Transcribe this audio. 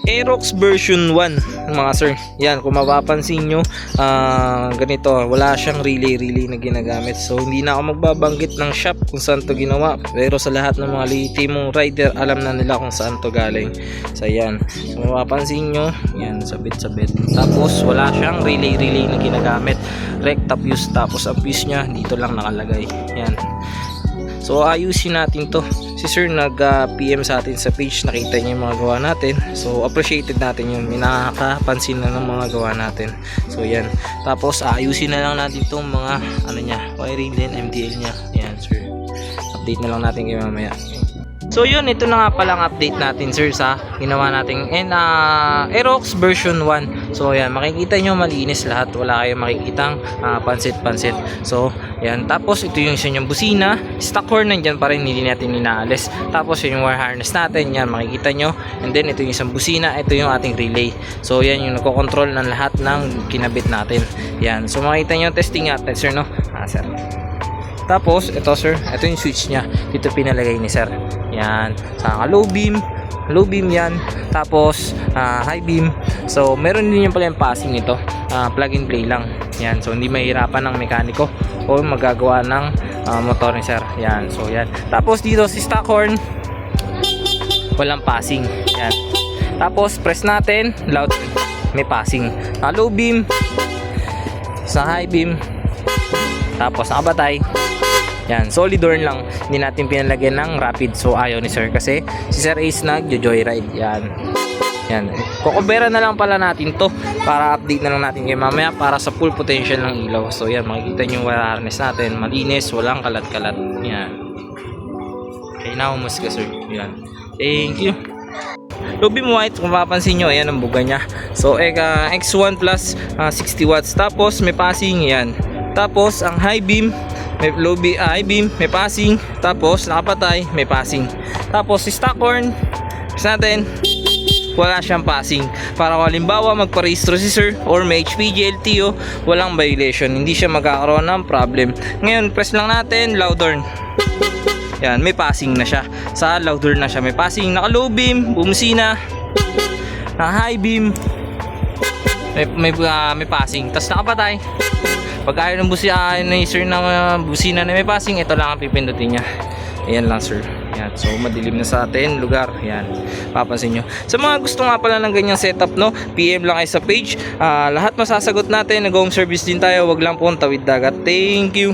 Aerox version 1 mga sir. Yan, kung mapapansin nyo, ganito, wala siyang relay na ginagamit. So hindi na ako magbabanggit ng shop kung saan to ginawa, pero sa lahat ng mga legitimong rider, alam na nila kung saan to galing. So yan, so mapapansin nyo, yan, sabit. Tapos wala siyang relay na ginagamit. Recta fuse, tapos ang fuse nya dito lang nakalagay. Yan. So ayusin natin to. Si sir nag-PM sa atin sa page, nakita niya yung mga gawa natin. So appreciated natin yun, may nakakapansin na ng mga gawa natin. So yan, tapos ayusin na lang natin itong mga ano niya, wiring din, MDL nya. Yan sir, update na lang natin kayo mamaya. So yun, ito na nga palang update natin sir sa ginawa natin Aerox version 1. So yan, makikita nyo malinis lahat, wala kayong makikitang pansit. So yan, tapos ito yung isa yung busina, stock horn nandyan pa rin, hindi natin inaalis. Tapos yung wire harness natin, yan makikita nyo. And then ito yung isang busina, ito yung ating relay. So yan yung nagkocontrol ng lahat ng kinabit natin. Yan, so makikita nyo, testing natin sir, no? Sir. Tapos ito sir, ito yung switch nya, dito pinalagay ni sir. Yan, sa low beam yan. Tapos high beam. So meron din yung pala yung passing nito, plug and play lang. Yan, so hindi mahirapan ng mekaniko o magagawa ng motor ni sir. Yan, so yan. Tapos dito si stock horn, walang passing. Yan. Tapos press natin, loud, may passing. Low beam, sa high beam, tapos nakabatay. Yan, solid horn lang, hindi natin pinalagyan ng rapid. So ayaw ni sir kasi si Sir Ace nag-joyride. Yan, kukubera na lang pala natin to para update na lang natin kayo mamaya para sa full potential ng ilaw. So yan, makikita nyo yung wire harness natin, malinis, walang kalat-kalat. Yan, okay, nahumus ka sir. Yan, thank you. Low beam white, kung mapapansin nyo, ayan ang buga nya. So X1 plus 60 watts. Tapos may passing yan. Tapos ang high beam, may high beam, may passing. Tapos nakapatay, may passing. Tapos si stock horn natin, wala siyang passing. Para kung halimbawa magparehistro si sir or may HPG LTO, walang violation, hindi siya magkakaroon ng problem. Ngayon press lang natin loud horn. Yan, may passing na siya. Sa loud horn na siya may passing. Naka low beam, bumusina. Naka high beam, may passing. Tapos nakapatay. Pag ayaw ng busina ni sir na busina na may passing, ito lang ang pipindutin niya. Ayan lang sir. Yan. So madilim na sa atin lugar. Yan, papansin nyo. Sa mga gusto nga pala ng ganyang setup, no, PM lang kayo sa page. Lahat masasagot natin. Nag-home service din tayo. Wag lang po tawid dagat. Thank you.